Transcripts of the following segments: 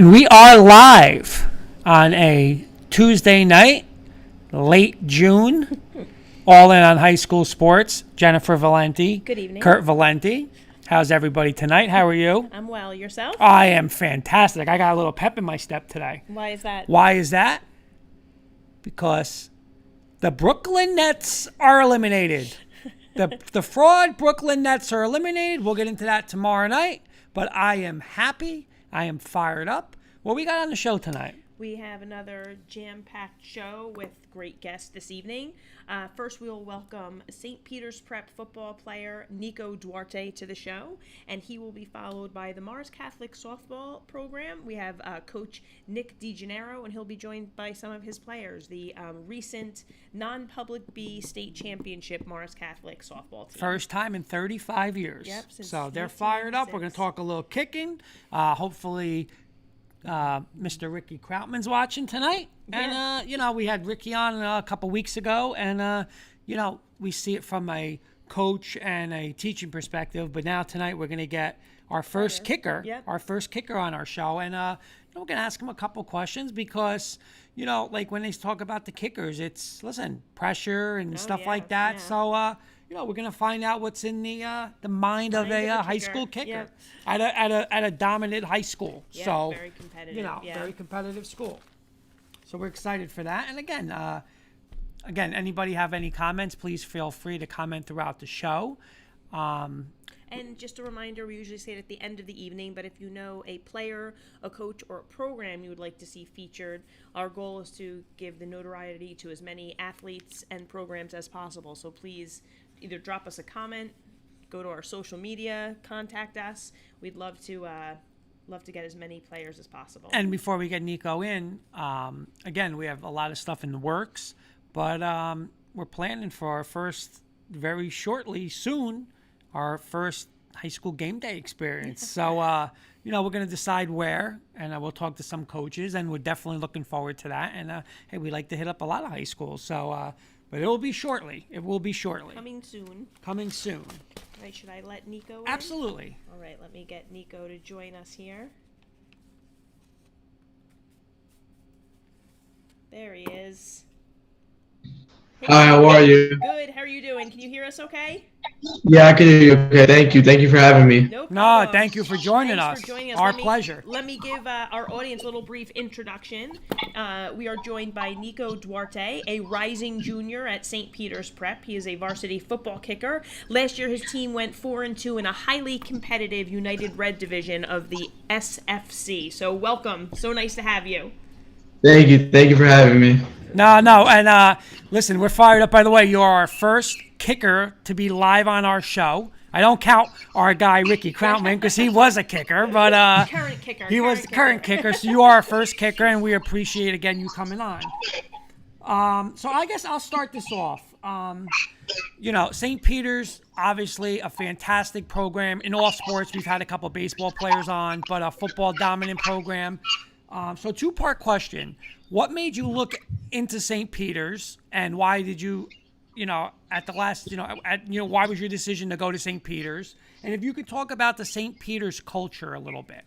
And we are live on a Tuesday night, late June, all in on high school sports. Jennifer Valenti. Good evening. Kurt Valenti. How's everybody tonight? How are you? I'm well. Yourself? I am fantastic. I got a little pep in my step today. Why is that? Why is that? Because the Brooklyn Nets are eliminated. The fraud Brooklyn Nets are eliminated. We'll get into that tomorrow night. But I am happy. I am fired up. What we got on the show tonight? We have another jam-packed show with great guests this evening. First, we will welcome St. Peter's Prep football player Nico Duarte to the show, and he will be followed by the Mars Catholic softball program. We have Coach Nick DeGennaro, and he'll be joined by some of his players, the recent non-public B state championship Mars Catholic softball team. First time in 35 years. Yep. So they're fired up. We're going to talk a little kicking. Hopefully Mr. Ricky Krautman's watching tonight. Yeah. And, we had Ricky on a couple weeks ago, and, we see it from a coach and a teaching perspective. But now tonight we're going to get our first kicker, our first kicker on our show. And we're going to ask him a couple questions because, like when they talk about the kickers, it's, pressure and stuff like that. Yeah. So, we're going to find out what's in the mind of a high school kicker at a dominant high school. Yeah, so, very competitive. very competitive school. So we're excited for that. And again, anybody have any comments, please feel free to comment throughout the show. And just a reminder, we usually say it at the end of the evening, but if you know a player, a coach, or a program you would like to see featured, our goal is to give the notoriety to as many athletes and programs as possible. So please either drop us a comment, go to our social media, contact us. We'd love to get as many players as possible. And before we get Nico in, again, we have a lot of stuff in the works, but we're planning for our first, very shortly, soon, our first high school game day experience. So, we're going to decide where, and we'll talk to some coaches, and we're definitely looking forward to that. And, hey, we like to hit up a lot of high schools. So, but it will be shortly. It will be shortly. Coming soon. All right, should I let Nico in? Absolutely. All right, let me get Nico to join us here. There he is. Hey, Hi, how are you? Good. How are you doing? Can you hear us okay? Yeah, I can hear you. Okay, thank you. Thank you for having me. No problem. No, thank you for joining Thanks us. for joining us. Our pleasure. Let me give our audience a little brief introduction. We are joined by Nico Duarte, a rising junior at St. Peter's Prep. He is a varsity football kicker. Last year, his team went 4-2 in a highly competitive United Red division of the SFC. So welcome. So nice to have you. Thank you. Thank you for having me. No, and listen, we're fired up. By the way, you are our first kicker to be live on our show. I don't count our guy Ricky Krautman because he was a kicker, but current kicker. He was the current kicker. So you are our first kicker, and we appreciate again you coming on. So I guess I'll start this off. St. Peter's, obviously a fantastic program in all sports. We've had a couple baseball players on, but a football dominant program. So two-part question. What made you look into St. Peter's, and why did you, at the last, why was your decision to go to St. Peter's? And if you could talk about the St. Peter's culture a little bit.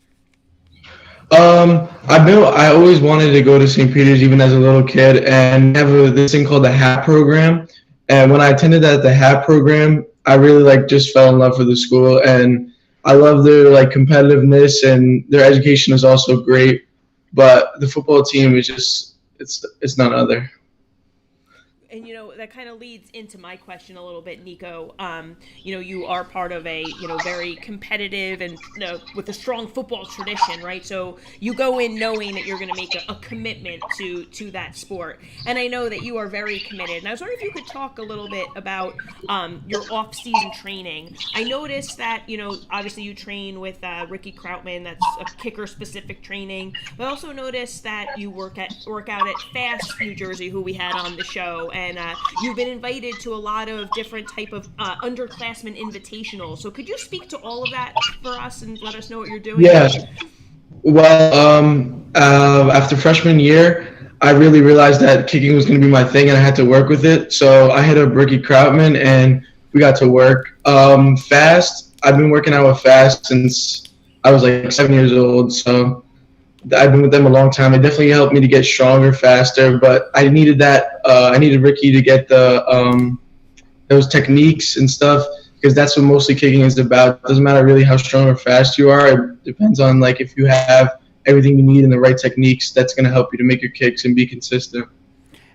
I always wanted to go to St. Peter's even as a little kid, and have this thing called the HAT program. And when I attended the HAT program, I really just fell in love with the school, and I love their competitiveness, and their education is also great. But the football team is just, it's none other. And, that kind of leads into my question a little bit, Nico. You are part of a, very competitive and with a strong football tradition, right? So you go in knowing that you're going to make a commitment to that sport. And I know that you are very committed. And I was wondering if you could talk a little bit about your off-season training. I noticed that, obviously you train with Ricky Krautman. That's a kicker-specific training. But I also noticed that you work out at Fast, New Jersey, who we had on the show. And you've been invited to a lot of different type of underclassmen invitationals. So could you speak to all of that for us and let us know what you're doing? Yeah. Well, after freshman year, I really realized that kicking was going to be my thing, and I had to work with it. So I hit up Ricky Krautman, and we got to work. Fast, I've been working out with Fast since I was 7 years old. So I've been with them a long time. It definitely helped me to get stronger, faster. But I needed that. I needed Ricky to get those techniques and stuff, because that's what mostly kicking is about. It doesn't matter really how strong or fast you are. It depends on like if you have everything you need and the right techniques. That's going to help you to make your kicks and be consistent.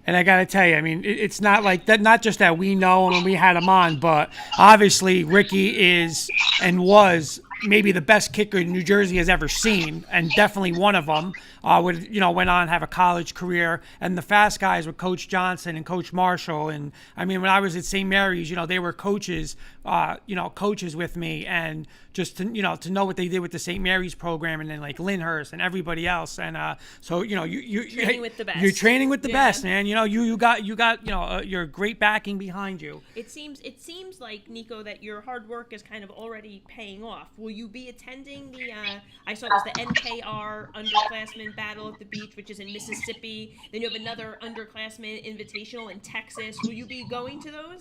And I got to tell you, I mean, it's not like that. Not just that we know him and we had him on, but obviously Ricky is and was maybe the best kicker New Jersey has ever seen, and definitely one of them. Went on to have a college career, and the fast guys with Coach Johnson and Coach Marshall. And I mean, when I was at St. Mary's, they were coaches, coaches with me, and just to know what they did with the St. Mary's program, and then like Lyndhurst and everybody else. And so you training with the best. You're training with the best, man. You got your great backing behind you. It seems like, Nico, that your hard work is kind of already paying off. Will you be attending the I saw it was the NKR underclassmen battle at the beach, which is in Mississippi. Then you have another underclassmen invitational in Texas. Will you be going to those?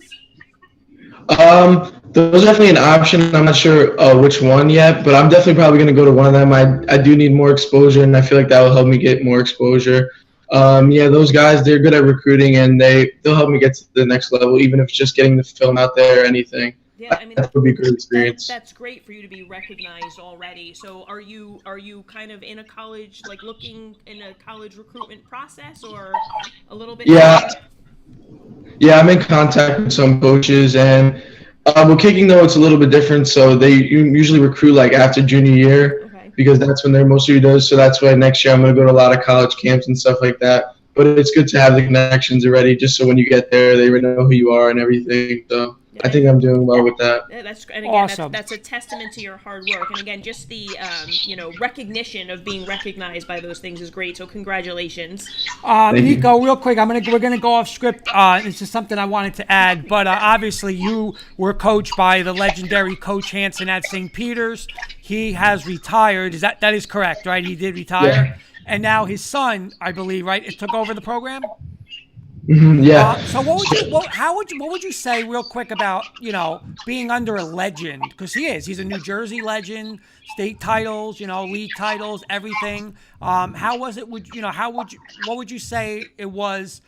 Those are definitely an option. I'm not sure which one yet, but I'm definitely probably going to go to one of them. I do need more exposure, and I feel like that will help me get more exposure. Those guys, they're good at recruiting, and they'll help me get to the next level, even if it's just getting the film out there or anything. Yeah, I mean, that would be a great experience. That's great for you to be recognized already. So are you kind of in a college, like looking in a college recruitment process, or a little bit? Yeah, I'm in contact with some coaches, and with kicking though it's a little bit different. So they usually recruit like after junior year, because that's when their most of you does. So that's why next year I'm going to go to a lot of college camps and stuff like that. But it's good to have the connections already, just so when you get there, they already know who you are and everything. So I think I'm doing well with that. Yeah, and again, awesome. That's a testament to your hard work. And again, just the recognition of being recognized by those things is great. So congratulations. Nico, real quick, we're gonna go off script. It's just something I wanted to add, but obviously you were coached by the legendary Coach Hansen at St. Peter's. He has retired. That is correct, right? He did retire. Yeah. And now his son, I believe, right, it took over the program. Mm-hmm, yeah. So what would you say real quick about being under a legend, because he's a New Jersey legend, state titles, league titles, everything. How was it? What would you say it was?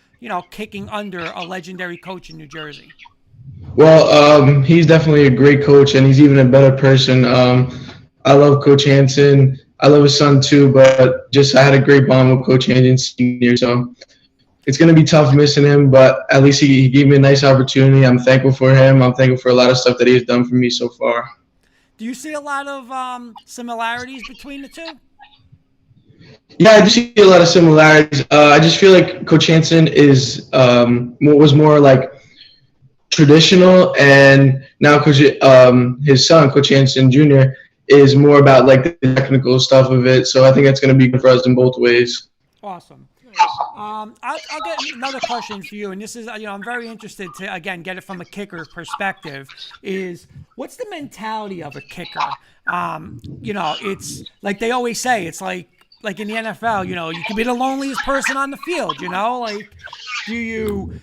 Kicking under a legendary coach in New Jersey. Well, he's definitely a great coach, and he's even a better person. I love Coach Hansen. I love his son too, but I had a great bond with Coach Hansen senior, so it's going to be tough missing him, but at least he gave me a nice opportunity. I'm thankful for him. I'm thankful for a lot of stuff that he has done for me so far. Do you see a lot of similarities between the two? Yeah, I do see a lot of similarities. I just feel like Coach Hansen was more like traditional, and now his son, Coach Hansen Jr., is more about like the technical stuff of it. So I think that's going to be good for us in both ways. Awesome. I'll get another question for you, and this is, I'm very interested to, again, get it from a kicker perspective, is what's the mentality of a kicker? It's like they always say, it's like in the NFL, you can be the loneliest person on the field, like, do you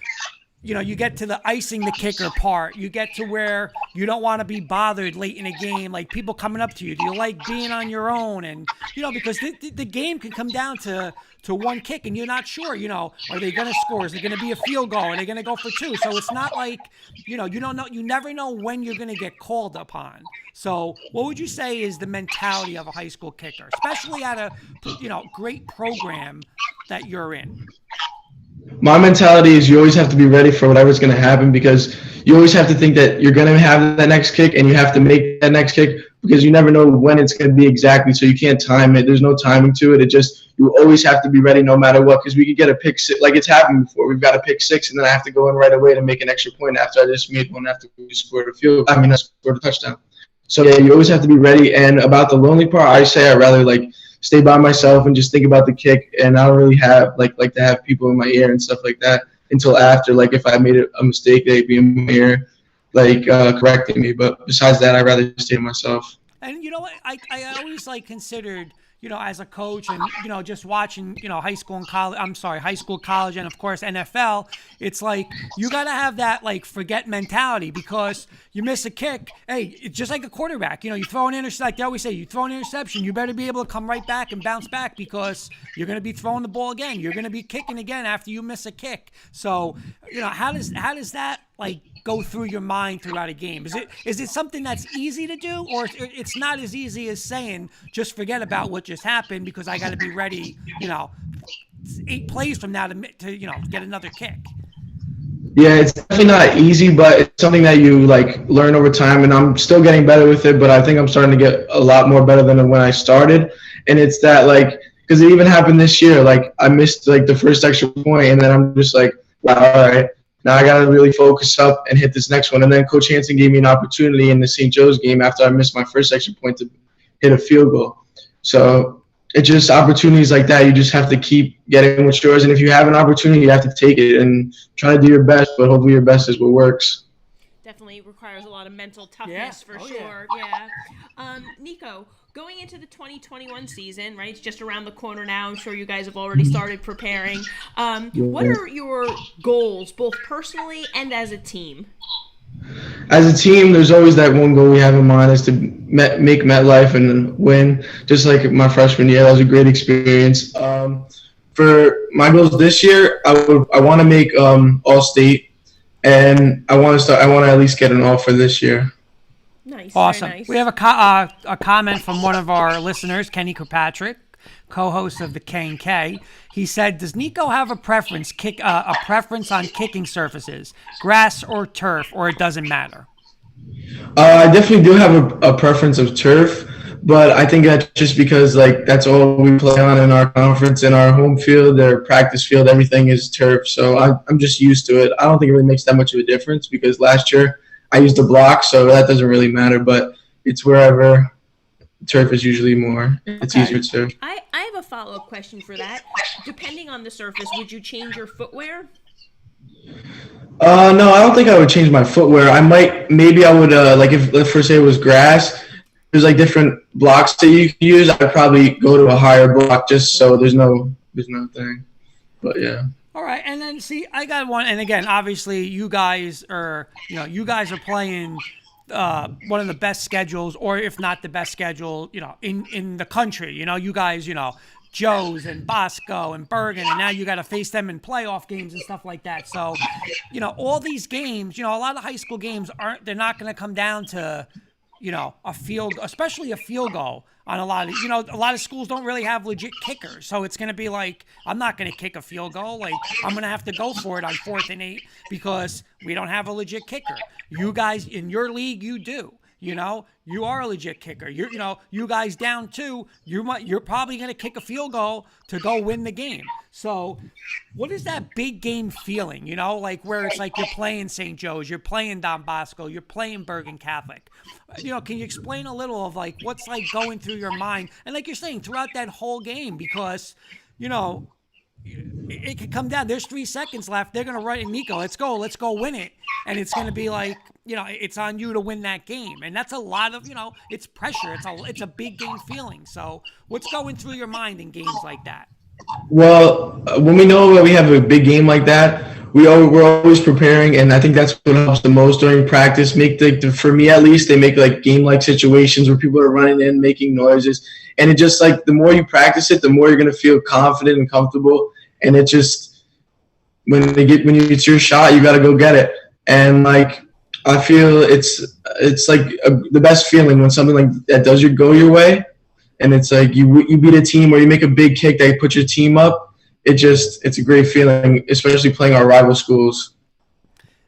get to the icing the kicker part. You get to where you don't want to be bothered late in a game, like people coming up to you. Do you like being on your own? And, because the game can come down to one kick, and you're not sure, are they going to score? Is it going to be a field goal? Are they going to go for two? So it's not like, you don't know, you never know when you're going to get called upon. So what would you say is the mentality of a high school kicker, especially at a, great program that you're in? My mentality is you always have to be ready for whatever's going to happen, because you always have to think that you're going to have that next kick, and you have to make that next kick, because you never know when it's going to be exactly. So you can't time it. There's no timing to it. You always have to be ready no matter what, because we could get a pick six. Like it's happened before. We've got a pick six, and then I have to go in right away to make an extra point after I just made one after we scored I scored a touchdown. So yeah, you always have to be ready. And about the lonely part, I say I'd rather stay by myself and just think about the kick, and I don't really have like to have people in my ear and stuff like that until after. Like if I made a mistake, they'd be in my ear correcting me. But besides that, I'd rather stay to myself. And you know what? I always considered as a coach and, just watching, high school and college, high school, college, and of course NFL, it's like you got to have that like forget mentality because you miss a kick. Hey, it's just like a quarterback. You throw an interception, like they always say, you throw an interception, you better be able to come right back and bounce back because you're going to be throwing the ball again. You're going to be kicking again after you miss a kick. So, how does that like go through your mind throughout a game? Is it something that's easy to do, or it's not as easy as saying just forget about what just happened because I got to be ready, 8 plays from now to get another kick? Yeah, it's definitely not easy, but it's something that you like learn over time, and I'm still getting better with it, but I think I'm starting to get a lot more better than when I started. And it's that like, because it even happened this year, like I missed like the first extra point, and then I'm just like, wow, all right, now I got to really focus up and hit this next one. And then Coach Hansen gave me an opportunity in the St. Joe's game after I missed my first extra point to hit a field goal. So it's just opportunities like that. You just have to keep getting what's yours. And if you have an opportunity, you have to take it and try to do your best, but hopefully your best is what works. Definitely requires a lot of mental toughness for sure. Yeah. Nico, going into the 2021 season, right? It's just around the corner now. I'm sure you guys have already started preparing. What are your goals, both personally and as a team? As a team, there's always that one goal we have in mind is to make MetLife and win. Just like my freshman year, that was a great experience. For my goals this year, I want to make All-State, and I want to at least get an offer this year. Nice. Awesome. Nice. We have a comment from one of our listeners, Kenny Kirkpatrick, co-host of the K&K. He said, "Does Nico have a preference on kicking surfaces, grass or turf, or it doesn't matter?" I definitely do have a preference of turf, but I think that's just because like that's all we play on in our conference, in our home field, their practice field, everything is turf. So I'm just used to it. I don't think it really makes that much of a difference because last year I used a block, so that doesn't really matter. But it's wherever turf is usually more. It's easier to. I have a follow-up question for that. Depending on the surface, would you change your footwear? No, I don't think I would change my footwear. Maybe I would, like if let's first say it was grass, there's like different blocks that you can use. I'd probably go to a higher block just so there's no thing. But yeah. All right, and then see, I got one, and again, obviously, you guys are playing one of the best schedules, or if not the best schedule, in the country. You guys, Joe's and Bosco and Bergen, and now you got to face them in playoff games and stuff like that. So, all these games, a lot of high school games they're not going to come down to, a field, especially a field goal on a lot of schools don't really have legit kickers. So it's going to be like, I'm not going to kick a field goal. Like, I'm going to have to go for it on 4th and 8 because we don't have a legit kicker. You guys in your league, you do. You are a legit kicker. You guys down 2, you're probably going to kick a field goal to go win the game. So what is that big game feeling, like where it's like you're playing St. Joe's, you're playing Don Bosco, you're playing Bergen Catholic. Can you explain a little of like what's like going through your mind? And like you're saying, throughout that whole game, because, it could come down. There's 3 seconds left. They're going to write, Nico, let's go win it. And it's going to be like, it's on you to win that game. And that's a lot of, it's pressure. It's a big game feeling. So what's going through your mind in games like that? Well, when we know that we have a big game like that, we're always preparing, and I think that's what helps the most during practice. For me at least, they make like game-like situations where people are running in, making noises, and it just like the more you practice it, the more you're gonna feel confident and comfortable. And it just when it's your shot, you gotta go get it. And like I feel it's like the best feeling when something like that does go your way. And it's like you beat a team or you make a big kick that puts your team up. It's a great feeling, especially playing our rival schools.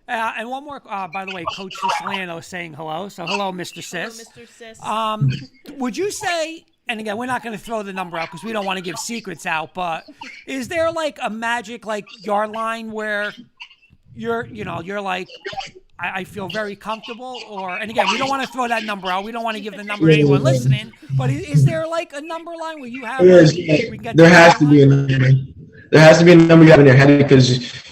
And one more, by the way, Coach Cislano saying hello. So hello, Mr. Sis. Hello, Mr. Sis. Would you say, and again, we're not going to throw the number out because we don't want to give secrets out, but is there like a magic like yard line where you're like, I feel very comfortable, and again, we don't want to throw that number out. We don't want to give the number to anyone listening, but is there like a number line where you have? There has to be a number. There has to be a number you have in your head because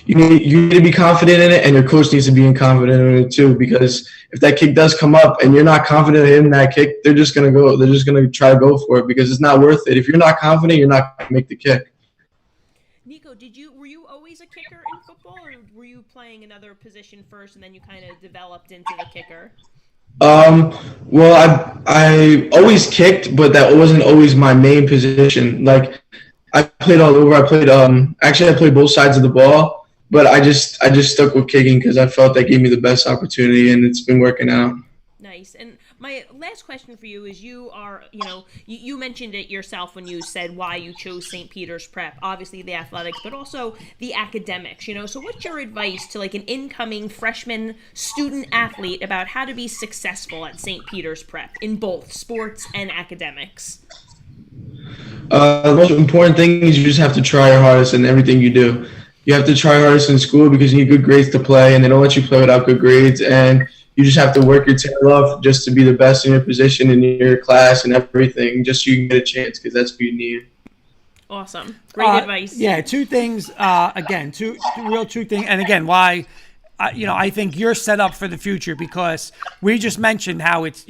you need to be confident in it, and your coach needs to be confident in it too. Because if that kick does come up and you're not confident in that kick, they're just gonna try to go for it because it's not worth it. If you're not confident, you're not gonna make the kick. Nico, were you always a kicker in football, or were you playing another position first and then you kind of developed into the kicker? Well, I always kicked, but that wasn't always my main position. Like, I played all over. I played both sides of the ball, but I just stuck with kicking because I felt that gave me the best opportunity, and it's been working out. Nice. And my last question for you is, you are, you mentioned it yourself when you said why you chose St. Peter's Prep. Obviously the athletics, but also the academics, So what's your advice to like an incoming freshman student athlete about how to be successful at St. Peter's Prep in both sports and academics? The most important thing is you just have to try your hardest in everything you do. You have to try your hardest in school because you need good grades to play, and they don't let you play without good grades. And you just have to work your tail off just to be the best in your position, in your class, and everything, just so you can get a chance, because that's what you need. Awesome. Great advice. Yeah, two things. Again, two things. And again, why, I think you're set up for the future because we just mentioned how it's,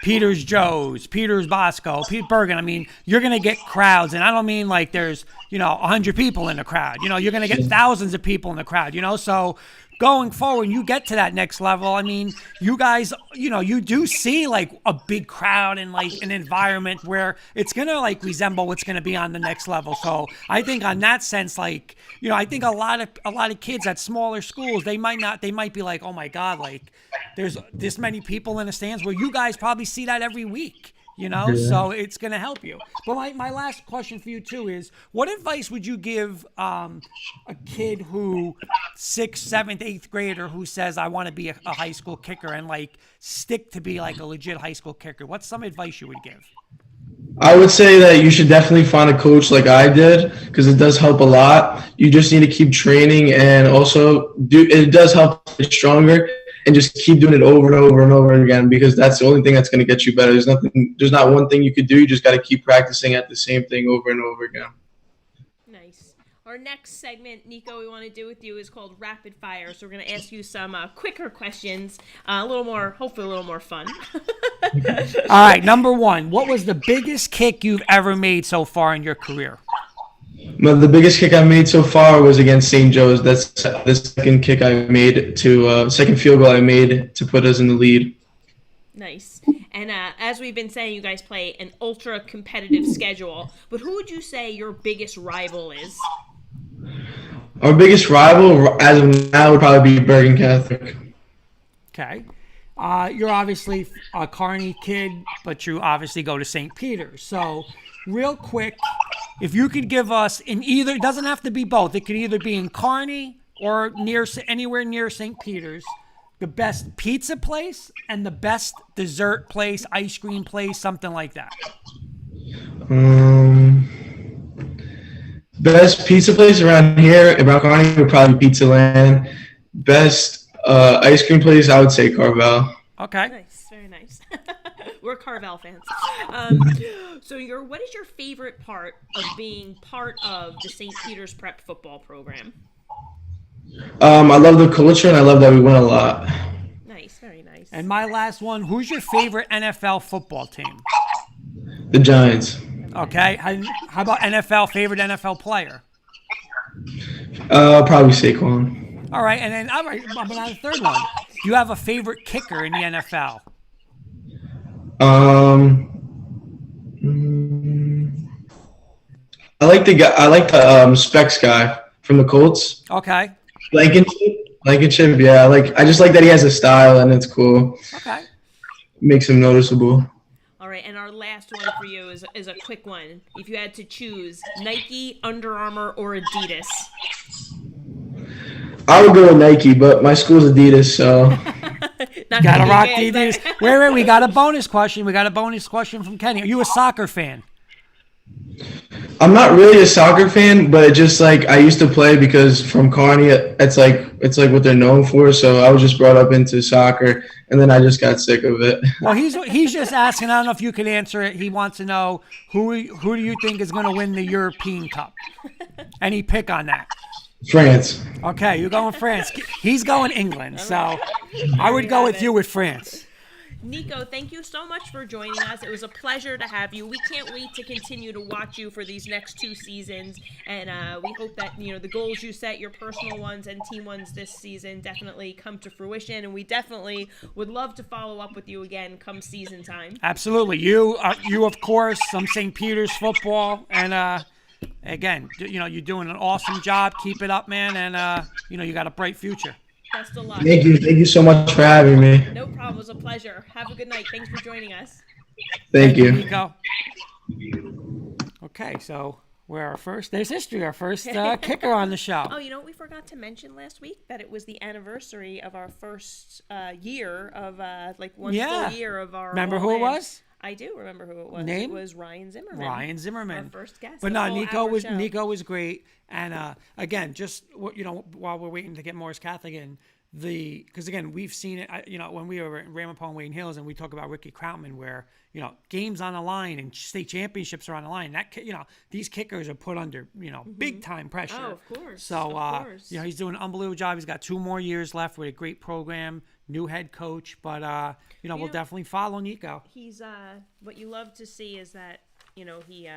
Peter's Joe's, Peter's Bosco, Pete Bergen. I mean, you're going to get crowds. And I don't mean like there's, 100 people in the crowd. You're going to get thousands of people in the crowd, So going forward, you get to that next level. I mean, you guys, you do see like a big crowd and like an environment where it's going to like resemble what's going to be on the next level. So I think on that sense, like, I think a lot of kids at smaller schools, they might be like, oh my God, like there's this many people in the stands where you guys probably see that every week. So it's going to help you. But my last question for you, too, is what advice would you give a kid who 6th, 7th, 8th grader who says, I want to be a high school kicker and, like, stick to be, like, a legit high school kicker? What's some advice you would give? I would say that you should definitely find a coach like I did because it does help a lot. You just need to keep training and also it does help to get stronger. And just keep doing it over and over and over again because that's the only thing that's going to get you better. There's not one thing you could do. You just got to keep practicing at the same thing over and over again. Nice. Our next segment, Nico, we want to do with you is called Rapid Fire. So we're going to ask you some quicker questions, hopefully a little more fun. All right. Number one, what was the biggest kick you've ever made so far in your career? The biggest kick I made so far was against St. Joe's. That's the second kick I made second field goal I made to put us in the lead. Nice. And as we've been saying, you guys play an ultra competitive schedule. But who would you say your biggest rival is? Our biggest rival as of now would probably be Bergen Catholic. Okay. You're obviously a Kearney kid, but you obviously go to St. Peter's. So real quick, if you could give us it doesn't have to be both. It could either be in Kearney or anywhere near St. Peter's, the best pizza place and the best dessert place, ice cream place, something like that. Best pizza place around here, around Kearney, would probably be Pizza Land. Best ice cream place, I would say Carvel. Okay. Nice, very nice. We're Carvel fans. So what is your favorite part of being part of the St. Peter's Prep football program? I love the culture, and I love that we win a lot. Nice, very nice. And my last one, who's your favorite NFL football team? The Giants. Okay. How about favorite NFL player? Probably Saquon. All right. And then, all right, I'm on the third one. Do you have a favorite kicker in the NFL? I like the Specs guy from the Colts. Okay. Blankenship, yeah. I just like that he has a style and it's cool. Okay. Makes him noticeable. All right, and our last one for you is a quick one. If you had to choose Nike, Under Armour, or Adidas. I would go with Nike, but my school's Adidas, so. Gotta rock Adidas. Wait, we got a bonus question. We got a bonus question from Kenny. Are you a soccer fan? I'm not really a soccer fan, but just I used to play because from Kearney, it's like what they're known for. So I was just brought up into soccer, and then I just got sick of it. Well, he's just asking. I don't know if you can answer it. He wants to know who do you think is going to win the European Cup? Any pick on that? France. Okay, you're going France. He's going England. So I would go with you with France. Nico, thank you so much for joining us. It was a pleasure to have you. We can't wait to continue to watch you for these next 2 seasons, and we hope that the goals you set, your personal ones and team ones this season, definitely come to fruition. And we definitely would love to follow up with you again come season time. Absolutely. You of course, some St. Peter's football, and again, you're doing an awesome job. Keep it up, man, and you got a bright future. Best of luck. Thank you so much for having me. No problem. It was a pleasure. Have a good night. Thanks for joining us. Thank you. Nico. Okay, so there's history, our first kicker on the show. Oh, you know what we forgot to mention last week? That it was the anniversary of our first year of, full year of our Remember who it was? I do remember who it was. Name? It was Ryan Zimmerman. Ryan Zimmerman. Our first guest. But no, Nico was great. And again, just while we're waiting to get Morris Catholic in, because again, we've seen it. When we were in Ramapo and Wayne Hills, and we talk about Ricky Krautman, where games on the line and state championships are on the line. That these kickers are put under big time pressure. Oh, of course. So he's doing an unbelievable job. He's got 2 more years left with a great program, new head coach. But we'll definitely follow Nico. He's what you love to see is that he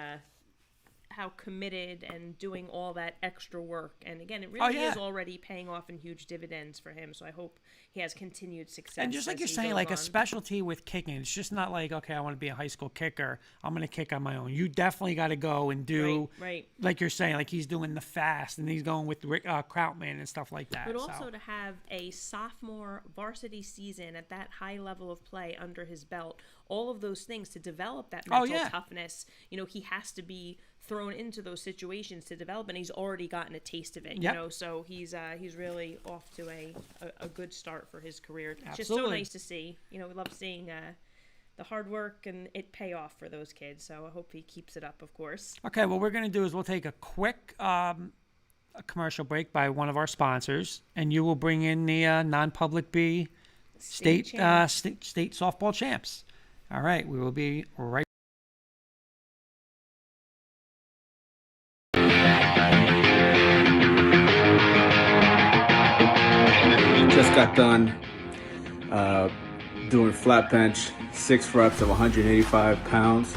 how committed and doing all that extra work. And again, it really is already paying off in huge dividends for him. So I hope he has continued success. And just like you're saying, like a specialty with kicking, it's just not like, okay, I want to be a high school kicker, I'm going to kick on my own. You definitely got to go and do, right. Like you're saying, like he's doing the fast and he's going with Krautman and stuff like that. But also to have a sophomore varsity season at that high level of play under his belt, all of those things to develop that mental toughness, he has to be thrown into those situations to develop, and he's already gotten a taste of it. So he's really off to a good start for his career. It's just so nice to see. We love seeing the hard work and it pay off for those kids. So I hope he keeps it up, of course. Okay, what we're going to do is we'll take a quick a commercial break by one of our sponsors, and you will bring in the non-public B state softball champs. All right, we will be right. Just got done doing flat bench, 6 reps of 185 pounds.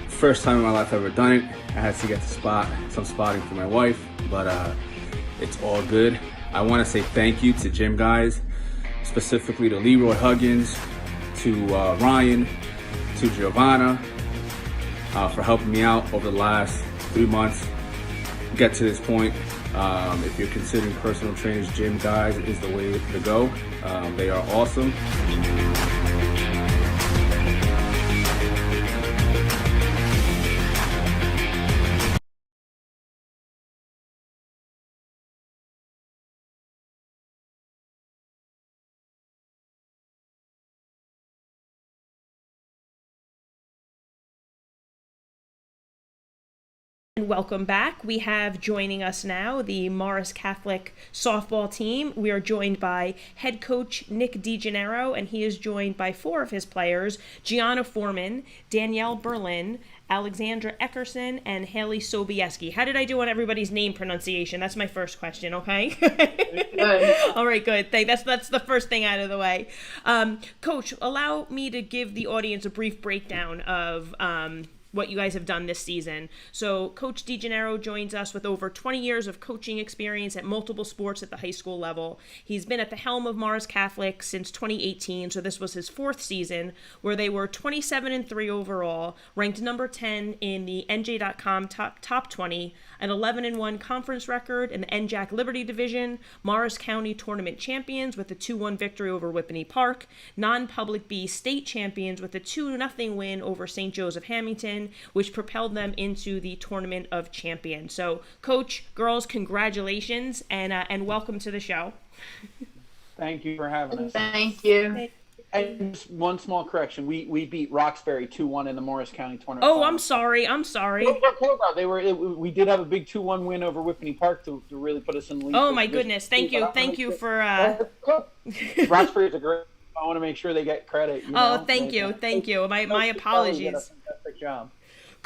First time in my life I've ever done it. I had to get some spotting for my wife, but it's all good. I want to say thank you to gym guys, specifically to Leroy Huggins, to Ryan, to Giovanna, for helping me out over the last 3 months get to this point. If you're considering personal trainers, gym guys is the way to go. They are awesome. And welcome back. We have joining us now the Morris Catholic softball team. We are joined by head coach Nick DeGennaro, and he is joined by 4 of his players, Gianna Foreman, Danielle Berlin, Alexandra Eckerson, and Haley Sobieski. How did I do on everybody's name pronunciation? That's my first question, okay? Good. All right, good. That's the first thing out of the way. Coach, allow me to give the audience a brief breakdown of what you guys have done this season. So Coach DeGennaro joins us with over 20 years of coaching experience at multiple sports at the high school level. He's been at the helm of Morris Catholic since 2018, so this was his 4th season, where they were 27-3 overall, ranked number 10 in the NJ.com top 20, an 11-1 conference record in the NJAC Liberty Division, Morris County tournament champions with a 2-1 victory over Whippany Park, non-public B state champions with a 2-0 win over St. Joseph Hamilton, which propelled them into the Tournament of Champions. So, Coach, girls, congratulations, and welcome to the show. Thank you for having us. Thank you. And just one small correction: we beat Roxbury 2-1 in the Morris County tournament. Oh, finals. I'm sorry. We did have a big 2-1 win over Whippany Park to really put us in the lead. Oh my goodness! Thank you for. Roxbury is a great. I want to make sure they get credit. Thank you. My apologies. Fantastic job.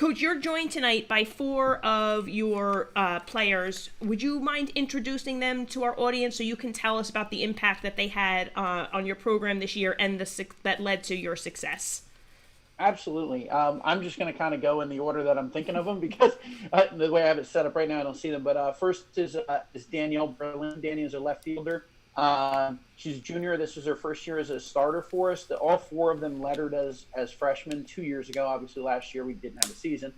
Coach, you're joined tonight by 4 of your players. Would you mind introducing them to our audience so you can tell us about the impact that they had on your program this year and that led to your success? Absolutely. I'm just going to kind of go in the order that I'm thinking of them because the way I have it set up right now, I don't see them. But first is Danielle Berlin. Danny is a left fielder. She's a junior. This was her first year as a starter for us. All 4 of them lettered as freshmen 2 years ago. Obviously, last year we didn't have a season.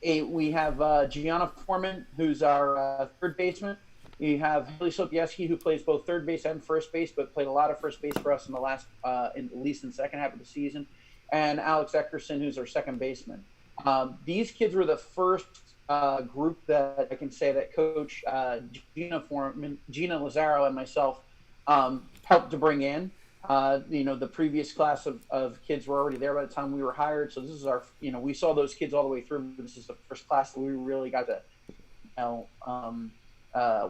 We have Gianna Foreman, who's our third baseman. You have Haley Sobieski, who plays both third base and first base, but played a lot of first base for us in the last, at least in the second half of the season. And Alex Eckerson, who's our second baseman. These kids were the first group that I can say that Coach Gina Foreman, Gina Lazaro, and myself helped to bring in. The previous class of kids were already there by the time we were hired. So this is our, we saw those kids all the way through. This is the first class that we really got to,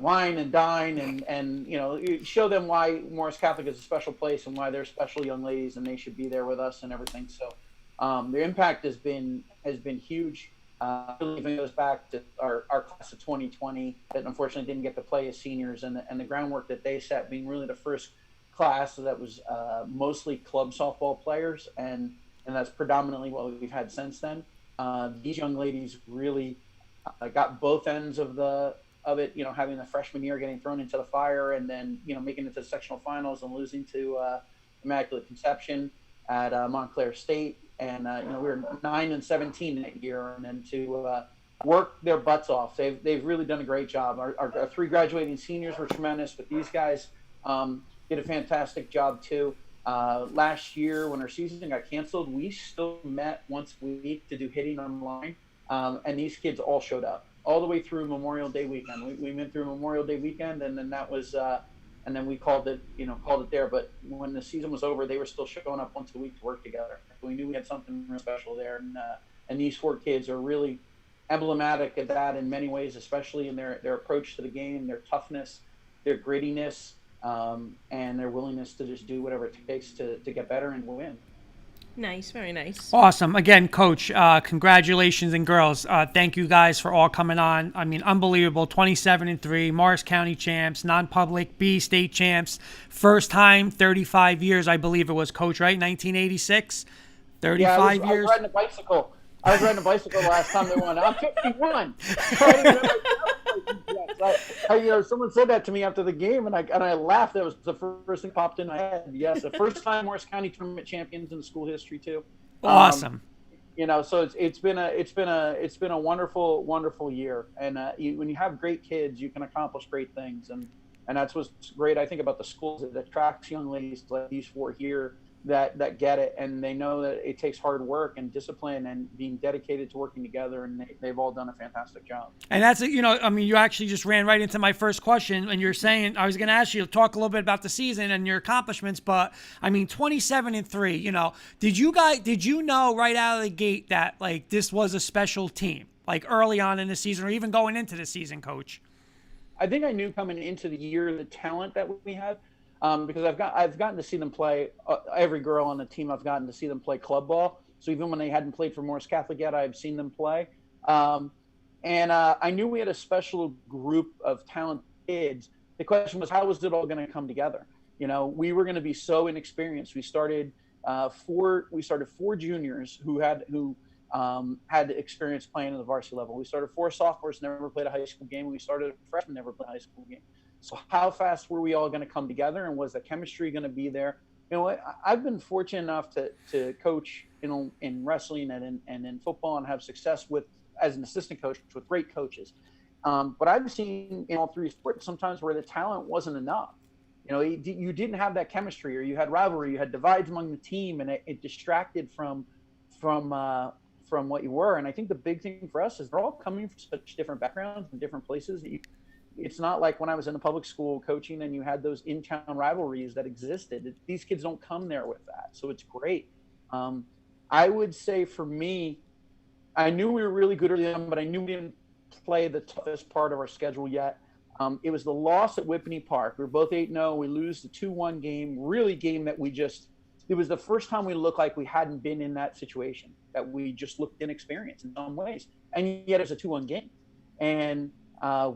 wine and dine and show them why Morris Catholic is a special place and why they're special young ladies and they should be there with us and everything. So their impact has been huge. It even goes back to our class of 2020 that unfortunately didn't get to play as seniors and the groundwork that they set, being really the first class that was mostly club softball players and that's predominantly what we've had since then. These young ladies really got both ends of it, having the freshman year getting thrown into the fire and then, making it to the sectional finals and losing to Immaculate Conception at Montclair State. And, we were 9-17 that year. And then to work their butts off, they've really done a great job. Our 3 graduating seniors were tremendous, but these guys did a fantastic job too. Last year when our season got canceled, we still met once a week to do hitting on the line. And these kids all showed up all the way through Memorial Day weekend. We went through Memorial Day weekend, and then that was, and then we called it there. But when the season was over, they were still showing up once a week to work together. We knew we had something real special there, and these 4 kids are really emblematic of that in many ways, especially in their approach to the game, their toughness, their grittiness, and their willingness to just do whatever it takes to get better and win. Nice, very nice. Awesome. Again, Coach, congratulations, and girls, thank you guys for all coming on. I mean, unbelievable. 27-3, Morris County champs, non-public B state champs, first time, 35 years, I believe it was, Coach, right? 1986, 35 years. I was riding a bicycle. Last time they won. I'm 51. Someone said that to me after the game, and I laughed. That was the first thing popped in my head. Yes, the first time Morris County tournament champions in the school history too. Awesome. So it's been a wonderful year, and when you have great kids, you can accomplish great things, and that's what's great. I think about the schools that attracts young ladies like these 4 here that get it, and they know that it takes hard work and discipline and being dedicated to working together, and they've all done a fantastic job. And that's it. You actually just ran right into my first question, and you're saying I was going to ask you to talk a little bit about the season and your accomplishments, but 27-3. Did you know right out of the gate that this was a special team, early on in the season or even going into the season, Coach? I think I knew coming into the year the talent that we had. Because I've gotten to see them play. Every girl on the team, I've gotten to see them play club ball. So even when they hadn't played for Morris Catholic yet, I've seen them play. And I knew we had a special group of talented kids. The question was, how was it all going to come together? We were going to be so inexperienced. We started 4 juniors who had experience playing at the varsity level. We started 4 sophomores, never played a high school game. We started a freshman, never played a high school game. So how fast were we all going to come together, and was the chemistry going to be there? I've been fortunate enough to coach, in wrestling and in football and have success as an assistant coach with great coaches. But I've seen in all 3 sports sometimes where the talent wasn't enough. You didn't have that chemistry, or you had rivalry, you had divides among the team, and it distracted from what you were. And I think the big thing for us is they're all coming from such different backgrounds and different places. It's not like when I was in the public school coaching and you had those in-town rivalries that existed. These kids don't come there with that. So it's great. I would say for me, I knew we were really good early on, but I knew we didn't play the toughest part of our schedule yet. It was the loss at Whippany Park. We were both 8-0. We lose the 2-1 game, really game that we just it was the first time we looked like we hadn't been in that situation, that we just looked inexperienced in some ways. And yet it was a 2-1 game. And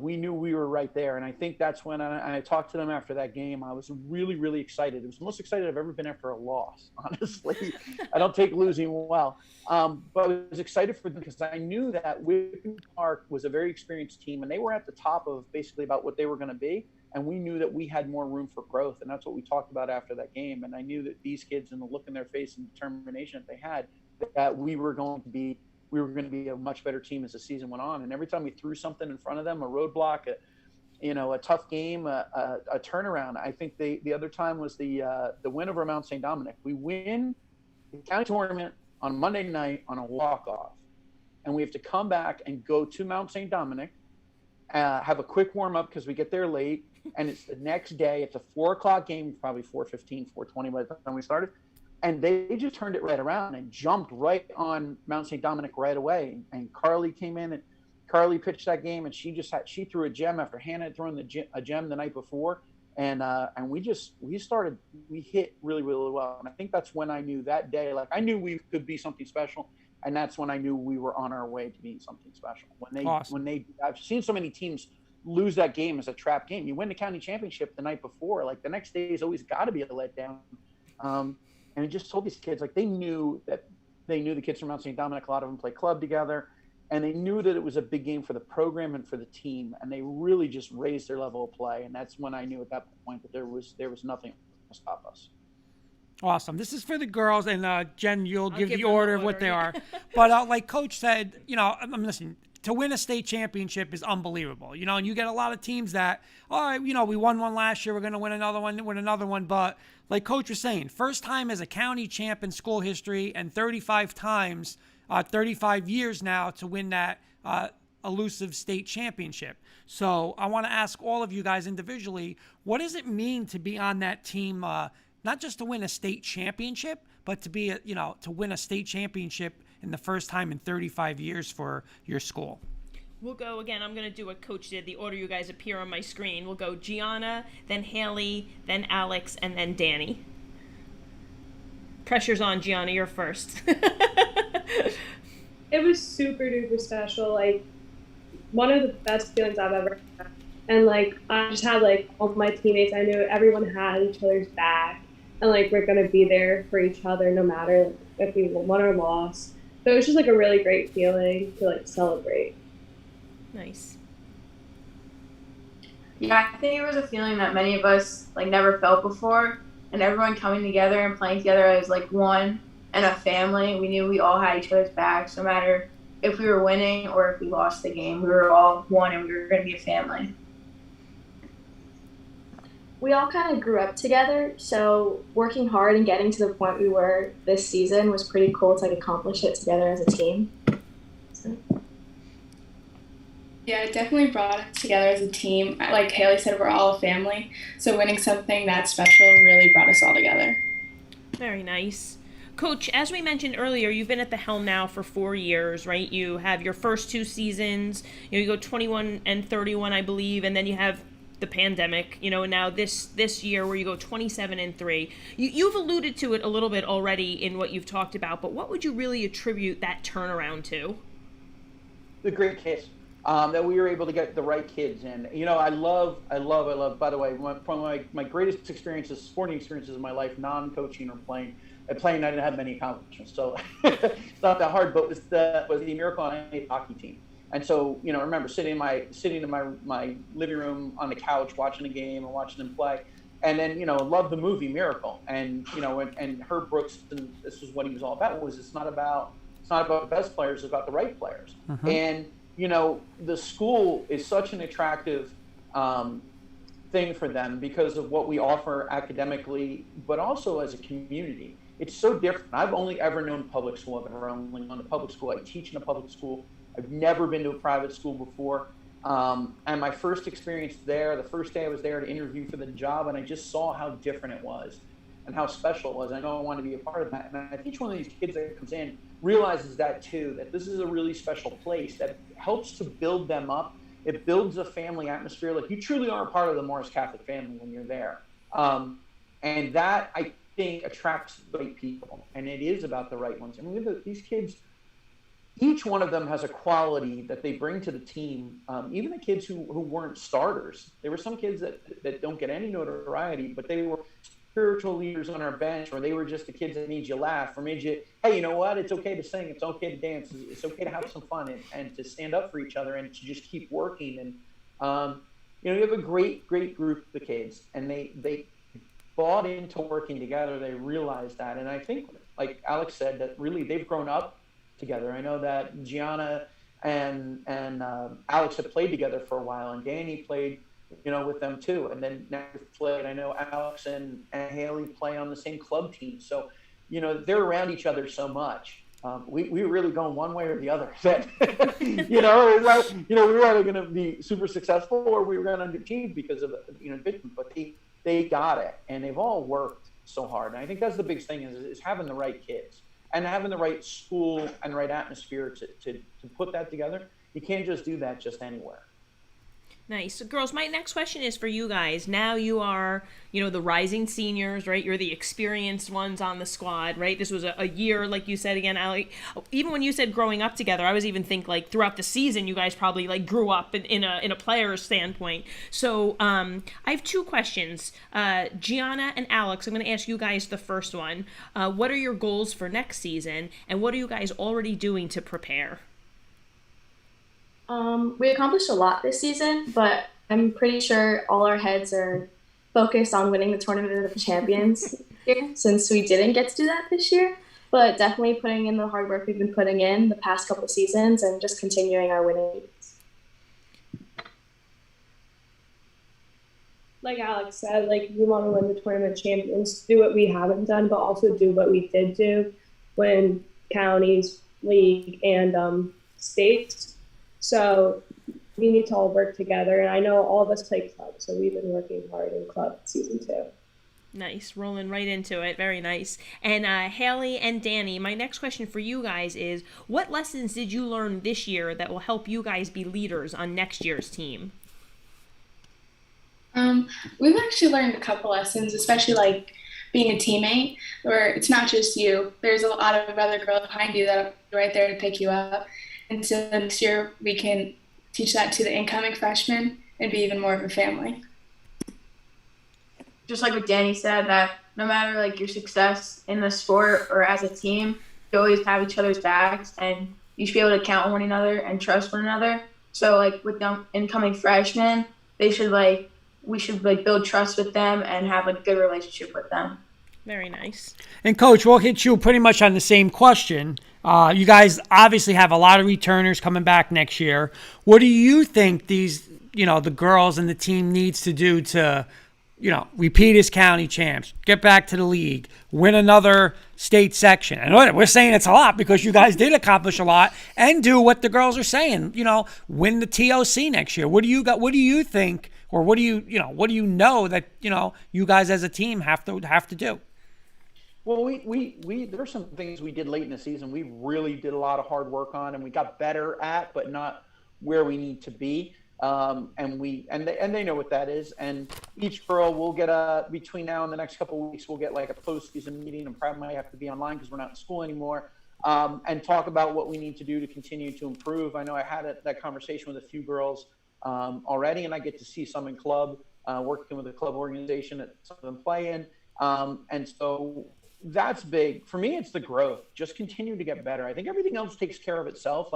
we knew we were right there. And I think that's when I talked to them after that game. I was really, really excited. It was the most excited I've ever been after a loss, honestly. I don't take losing well. But I was excited for them because I knew that Whitman Park was a very experienced team, and they were at the top of basically about what they were going to be. And we knew that we had more room for growth. And that's what we talked about after that game. And I knew that these kids, and the look in their face and determination that they had, that we were going to be a much better team as the season went on. And every time we threw something in front of them, a roadblock, a tough game, a turnaround. I think the other time was the win over Mount St. Dominic. We win the county tournament on Monday night on a walk-off, and we have to come back and go to Mount St. Dominic, have a quick warm-up because we get there late, and it's the next day. It's a 4:00 game, probably 4:15, 4:20 by the time we started. And they just turned it right around and jumped right on Mount St. Dominic right away. And Carly came in, and Carly pitched that game, and she threw a gem after Hannah had thrown a gem the night before. And we hit really, really well. And I think that's when I knew that day, like I knew we could be something special. And that's when I knew we were on our way to being something special. I've seen so many teams lose that game as a trap game. You win the county championship the night before, like the next day is always got to be a letdown. And I just told these kids, like they knew the kids from Mount St. Dominic, a lot of them play club together, and they knew that it was a big game for the program and for the team, and they really just raised their level of play. And that's when I knew at that point that there was nothing to stop us. Awesome. This is for the girls, and Jen, you'll give the order of what they are. But like Coach said, I'm listening. To win a state championship is unbelievable, and you get a lot of teams that, we won one last year, we're going to win another one. But like Coach was saying, first time as a county champ in school history, and 35 times, 35 years now to win that elusive state championship. So I want to ask all of you guys individually, what does it mean to be on that team, not just to win a state championship, but to be, to win a state championship in the first time in 35 years for your school? We'll go again. I'm going to do what Coach did. The order you guys appear on my screen. We'll go Gianna, then Haley, then Alex, and then Danny. Pressure's on, Gianna. You're first. It was super duper special. Like one of the best feelings I've ever had. And I just had all of my teammates. I knew everyone had each other's back, and we're gonna be there for each other no matter if we won or lost. So it was just a really great feeling to celebrate. Nice. Yeah, I think it was a feeling that many of us never felt before, and everyone coming together and playing together as one and a family. We knew we all had each other's backs, no matter if we were winning or if we lost the game. We were all one, and we were going to be a family. We all kind of grew up together, so working hard and getting to the point we were this season was pretty cool to accomplish it together as a team. So. Yeah, it definitely brought us together as a team. Like Haley said, we're all a family, so winning something that special really brought us all together. Very nice. Coach, as we mentioned earlier, you've been at the helm now for 4 years, right? You have your first 2 seasons, you go 21 and 31, I believe, and then you have the pandemic, and now this year where you go 27 and 3. You've alluded to it a little bit already in what you've talked about, but what would you really attribute that turnaround to? The great kids, that we were able to get the right kids in. I love, by the way, one of my greatest experiences, sporting experiences in my life, non-coaching or playing. At playing, I didn't have many accomplishments, so it's not that hard, but was the Miracle on Ice hockey team. And so, I remember sitting in my living room on the couch watching a game and watching them play, and then loved the movie Miracle, and and Herb Brooks, and this is what he was all about. It's not about the best players, it's about the right players. Mm-hmm. And the school is such an attractive thing for them because of what we offer academically, but also as a community. It's so different. I've only ever known public school. I've ever only gone to public school. I teach in a public school. I've never been to a private school before. And my first experience there, the first day I was there to interview for the job, and I just saw how different it was and how special it was. I know I wanted to be a part of that. And I think each one of these kids that comes in realizes that too, that this is a really special place that helps to build them up. It builds a family atmosphere. You truly are a part of the Morris Catholic family when you're there. And that, think attracts the right people, and it is about the right ones. I mean, these kids, each one of them has a quality that they bring to the team. Even the kids who weren't starters, there were some kids that don't get any notoriety, but they were spiritual leaders on our bench, or they were just the kids that made you laugh, or made you, hey, you know what? It's okay to sing. It's okay to dance. It's okay to have some fun and to stand up for each other and to just keep working. And, you have a great group of kids, and they bought into working together. They realized that. And I think, like Alex said, that really they've grown up together. I know that Gianna and Alex have played together for a while, and Danny played, with them too. And then now we've played. I know Alex and Haley play on the same club team, so they're around each other so much. We were really going one way or the other. That we were either going to be super successful or we were going to underachieve because of division. But they got it, and they've all worked so hard. And I think that's the biggest thing is having the right kids. And having the right school and right atmosphere to put that together. You can't just do that just anywhere. Nice. So, girls, my next question is for you guys. Now you are, the rising seniors, right? You're the experienced ones on the squad, right? This was a year, like you said again, Allie. Even when you said growing up together, I was even think like throughout the season, you guys probably like grew up in a player's standpoint. So I have two questions. Gianna and Alex, I'm going to ask you guys the first one. What are your goals for next season, and what are you guys already doing to prepare? We accomplished a lot this season, but I'm pretty sure all our heads are focused on winning the Tournament of Champions here, since we didn't get to do that this year. But definitely putting in the hard work we've been putting in the past couple of seasons and just continuing our winning. Like Alex said, we want to win the Tournament of Champions, do what we haven't done, but also do what we did do, win counties, league, and states. So we need to all work together. And I know all of us play club, so we've been working hard in club season 2. Nice. Rolling right into it. Very nice. And Haley and Danny, my next question for you guys is, what lessons did you learn this year that will help you guys be leaders on next year's team? We've actually learned a couple lessons, especially being a teammate, where it's not just you. There's a lot of other girls behind you that are right there to pick you up. And so next year we can teach that to the incoming freshmen and be even more of a family. Just like what Danny said, that no matter your success in the sport or as a team, you always have each other's backs, and you should be able to count on one another and trust one another. So with the incoming freshmen, we should build trust with them and have a good relationship with them. Very nice. And Coach, we'll hit you pretty much on the same question. You guys obviously have a lot of returners coming back next year. What do you think these, the girls and the team needs to do to, repeat as county champs, get back to the league, win another state section? And we're saying it's a lot because you guys did accomplish a lot and do what the girls are saying, win the TOC next year. What do you think, or what do you know that, you guys as a team have to do? Well, there are some things we did late in the season we really did a lot of hard work on, and we got better at, but not where we need to be. And they know what that is. And each girl will get between now and the next couple of weeks, we'll get a postseason meeting, and probably might have to be online because we're not in school anymore. And talk about what we need to do to continue to improve. I know I had that conversation with a few girls already, and I get to see some in club, working with the club organization that some of them play in. And so that's big. For me, it's the growth. Just continue to get better. I think everything else takes care of itself.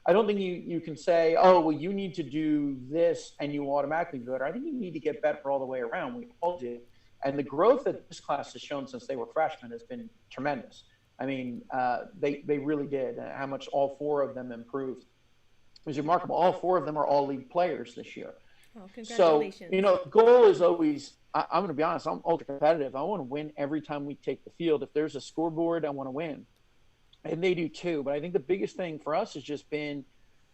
I don't think you can say, oh, well, you need to do this and you automatically do better. I think you need to get better all the way around. We all do. And the growth that this class has shown since they were freshmen has been tremendous. I mean, they really did. How much all 4 of them improved. It was remarkable. All 4 of them are all league players this year. Oh, congratulations. So, the goal is always, I'm going to be honest, I'm ultra competitive. I want to win every time we take the field. If there's a scoreboard, I want to win. And they do too. But I think the biggest thing for us has just been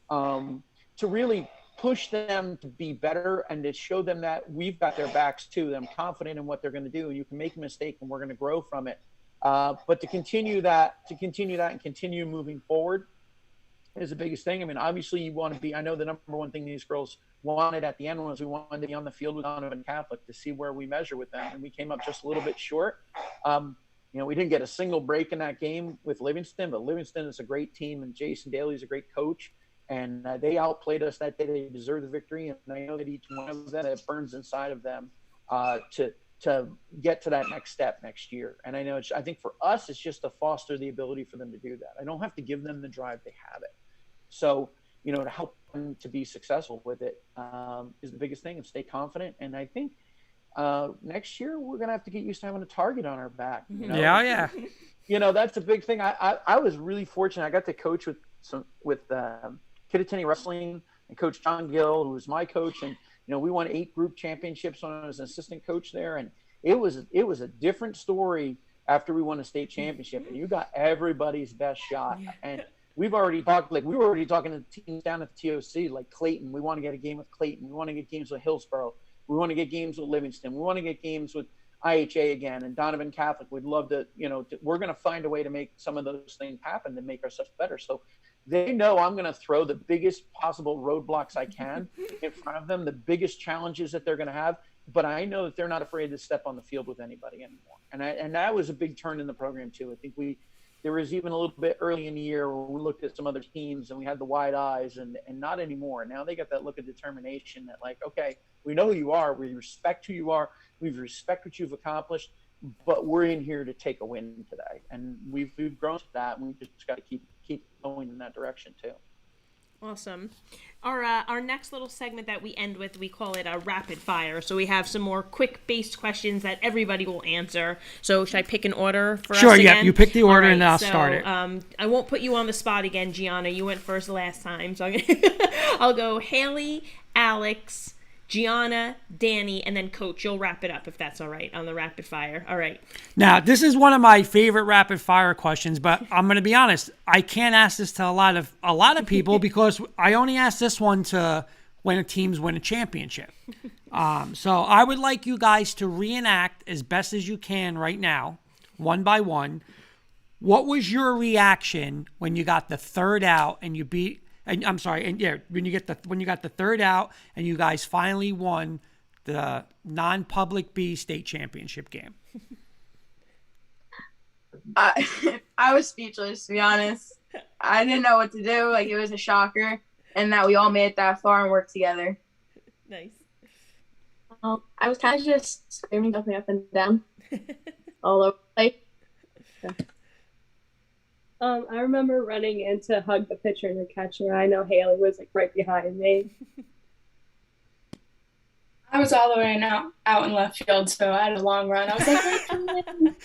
to really push them to be better and to show them that we've got their backs too. That I'm confident in what they're going to do. You can make a mistake and we're going to grow from it. But to continue that and continue moving forward is the biggest thing. I mean, obviously you want to be, I know the number one thing these girls wanted at the end was we wanted to be on the field with Donovan Catholic to see where we measure with them. And we came up just a little bit short. We didn't get a single break in that game with Livingston, but Livingston is a great team and Jason Daly is a great coach. And they outplayed us that day. They deserved the victory. And I know that each one of them, it burns inside of them to get to that next step next year. And I know, I think for us, it's just to foster the ability for them to do that. I don't have to give them the drive, they have it. So, to help them to be successful with it is the biggest thing, and stay confident. And I think next year we're going to have to get used to having a target on our back. Yeah. That's a big thing. I was really fortunate. I got to coach with Kittatinny Wrestling and Coach John Gill, who was my coach. And, we won 8 group championships when I was an assistant coach there. And it was a different story after we won a state championship. And you got everybody's best shot. Yeah. And we were already talking to teams down at the TOC, like Clayton. We want to get a game with Clayton. We want to get games with Hillsborough. We want to get games with Livingston. We want to get games with IHA again. And Donovan Catholic, we'd love to, we're going to find a way to make some of those things happen to make ourselves better. So they know I'm going to throw the biggest possible roadblocks I can in front of them, the biggest challenges that they're going to have. But I know that they're not afraid to step on the field with anybody anymore. And that was a big turn in the program too. I think there was even a little bit early in the year where we looked at some other teams and we had the wide eyes, and not anymore. Now they got that look of determination that, like, okay, we know who you are. We respect who you are. We respect what you've accomplished, but we're in here to take a win today. And we've grown to that, and we just got to keep going in that direction too. Awesome. Our next little segment that we end with, we call it a rapid fire. So we have some more quick based questions that everybody will answer. So should I pick an order for us again? Sure, yeah. You pick the order, and I'll start it. I won't put you on the spot again, Gianna. You went first last time. So I'll go Haley, Alex, Gianna, Danny, and then Coach. You'll wrap it up if that's all right on the rapid fire. All right. Now, this is one of my favorite rapid fire questions, but I'm going to be honest. I can't ask this to a lot of people because I only ask this one to when teams win a championship. So I would like you guys to reenact as best as you can right now, one by one. What was your reaction when you got the third out and you beat? And I'm sorry, and yeah, when you got the third out and you guys finally won the non-public B state championship game? I was speechless, to be honest. I didn't know what to do. Like, it was a shocker, and that we all made it that far and worked together. Nice. I was kind of just screaming, jumping up and down, all over the place. Yeah. I remember running in to hug the pitcher and the catcher. I know Haley was like right behind me. I was all the way out in left field, so I had a long run. I was like, "Hey, come in."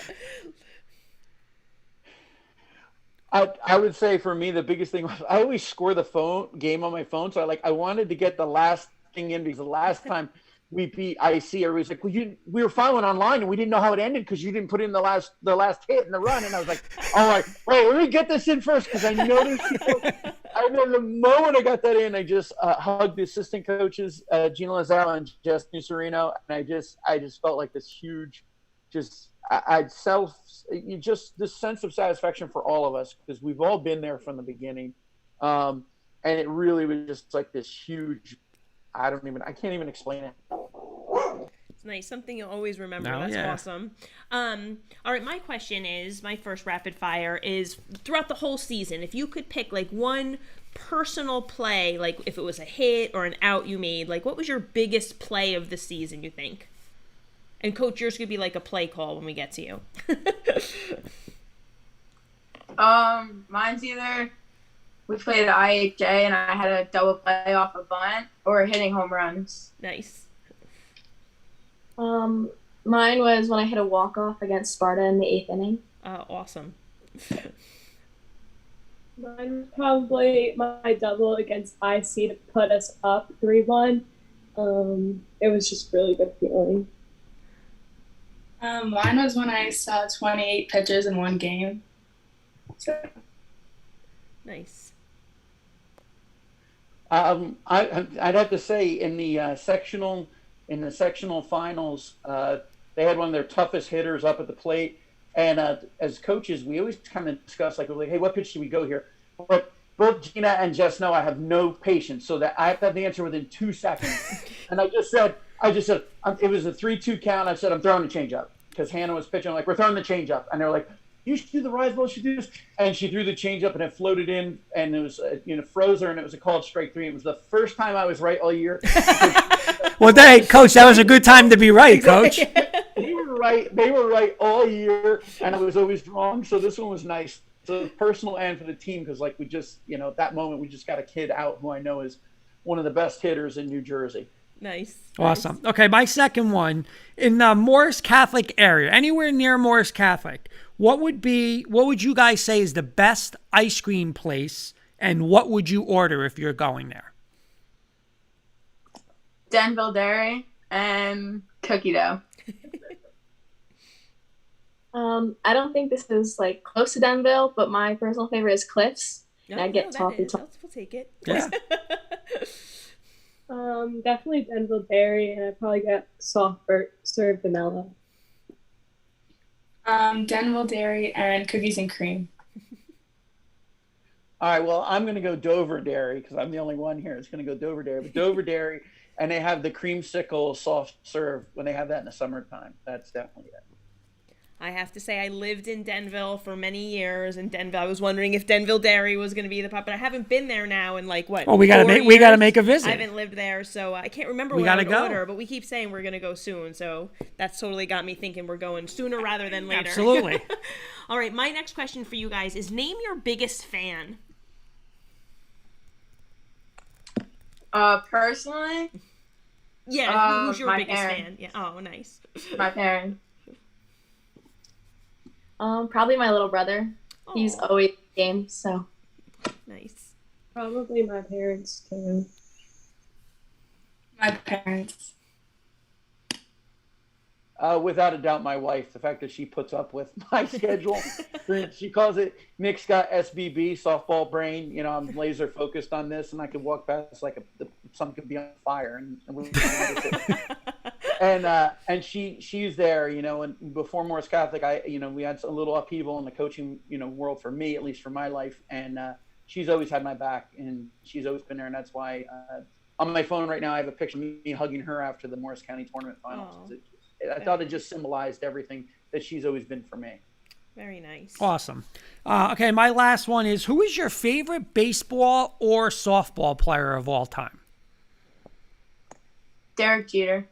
I would say for me the biggest thing was I always score the game on my phone, so I wanted to get the last thing in because the last time we beat IC, everybody's like, we were following online and we didn't know how it ended because you didn't put in the last hit in the run. And I was like, all right, wait, let me get this in first because I noticed. I know the moment I got that in, I just hugged the assistant coaches, Gina Lazaro and Justin Serino, and I just felt like this huge, this sense of satisfaction for all of us because we've all been there from the beginning, and it really was just like this huge. I can't even explain it. It's nice. Something you'll always remember. Oh, That's yeah. awesome. All right, my question is, my first rapid fire is, throughout the whole season, if you could pick like one personal play, like if it was a hit or an out you made, like what was your biggest play of the season, you think? And Coach, yours could be like a play call when we get to you. Mine's either we played at IHA and I had a double play off a bunt or hitting home runs. Nice. Mine was when I hit a walk-off against Sparta in the 8th inning. Awesome. Mine was probably my double against IC to put us up 3-1. It was just really good feeling. Mine was when I saw 28 pitches in one game. So. Nice. I'd have to say in the sectional finals, they had one of their toughest hitters up at the plate, and as coaches, we always kind of discuss like, hey, what pitch do we go here? But both Gina and Jess know I have no patience, so that I have to have the answer within 2 seconds. And I just said, it was a 3-2 count. I said, I'm throwing the change up because Hannah was pitching. I'm like, we're throwing the change up. And they're like, you should do the rise ball, you should do this. And she threw the change up and it floated in and it was, froze her and it was a called strike 3. It was the first time I was right all year. Well, Coach, that was a good time to be right, Coach. They were right all year and I was always wrong. So this one was nice. So personal and for the team because like we just, at that moment we just got a kid out who I know is one of the best hitters in New Jersey. Nice. Awesome. Okay, my second one, in the Morris Catholic area, anywhere near Morris Catholic, what would you guys say is the best ice cream place, and what would you order if you're going there? Denville Dairy and cookie dough. I don't think this is like close to Denville, but my personal favorite is Cliff's. And I get toffee. We'll take it. Yeah. Definitely Denville Dairy, and I probably get soft served vanilla. Denville Dairy and cookies and cream. All right, well, I'm going to go Dover Dairy because I'm the only one here that's going to go Dover Dairy. But Dover Dairy, and they have the creamsicle soft serve when they have that in the summertime. That's definitely it. I have to say I lived in Denville for many years, and I was wondering if Denville Dairy was going to be the pop, but I haven't been there now in like what? Oh, we gotta make a visit. I haven't lived there, so I can't remember when I would order, but we keep saying we're going to go soon, so that's totally got me thinking we're going sooner rather than later. Absolutely. All right, my next question for you guys is name your biggest fan. Personally? Yeah, who's your biggest parents. fan? Yeah. Oh, nice. My parents. Probably my little brother. Aww. He's always in the game, so. Nice. Probably my parents too. My parents. Without a doubt, my wife. The fact that she puts up with my schedule. She calls it Nick's got SBB, softball brain. I'm laser focused on this, and I could walk past like something could be on fire, and we and she's there, and before Morris Catholic, we had a little upheaval in the coaching, world for me, at least for my life, and she's always had my back, and she's always been there, and that's why on my phone right now I have a picture of me hugging her after the Morris County tournament finals. I thought it just symbolized everything that she's always been for me. Very nice. Awesome. Okay, my last one is, who is your favorite baseball or softball player of all time? Derek Jeter.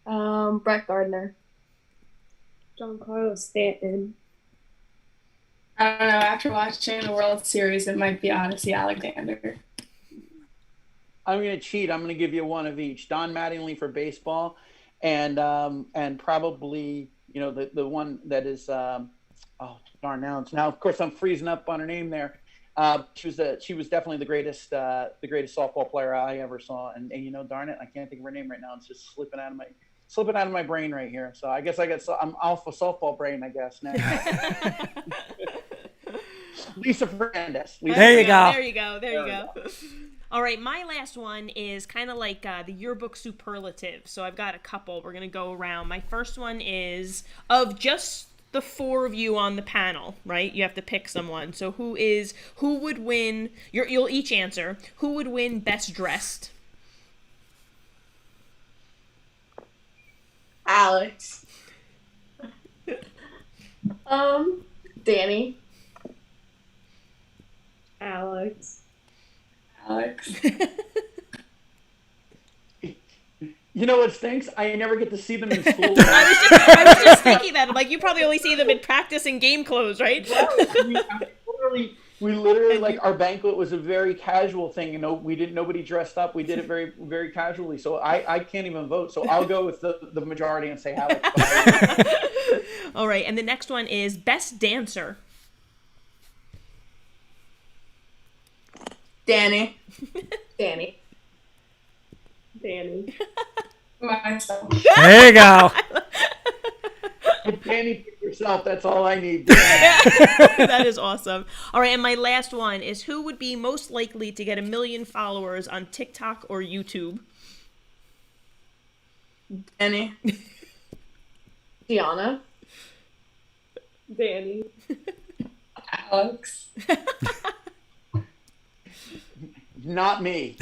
Brett Gardner. Giancarlo Stanton. I don't know. After watching the World Series, it might be Odyssey Alexander. I'm going to cheat. I'm going to give you one of each. Don Mattingly for baseball, and probably the one that is now of course I'm freezing up on her name there. She was definitely the greatest softball player I ever saw, and darn it, I can't think of her name right now. It's just slipping out of my brain right here. So I guess I'm off of softball brain, I guess now. Lisa Fernandez. There you go. There you go. All right, my last one is kind of like the yearbook superlative. So I've got a couple. We're going to go around. My first one is of just the four of you on the panel, right? You have to pick someone. So who would win? You'll each answer. Who would win best dressed? Alex. Danny. Alex. What stinks? I never get to see them in school. I was just thinking that. Like, you probably only see them in practice and game clothes, right? We literally like our banquet was a very casual thing. Nobody dressed up. We did it very, very casually. So I can't even vote. So I'll go with the majority and say Alex. All right, and the next one is best dancer. Danny. Danny. Myself. There you go. Danny, pick yourself. That's all I need. That is awesome. All right, and my last one is who would be most likely to get 1 million followers on TikTok or YouTube? Danny. Gianna. Danny. Alex. Not me.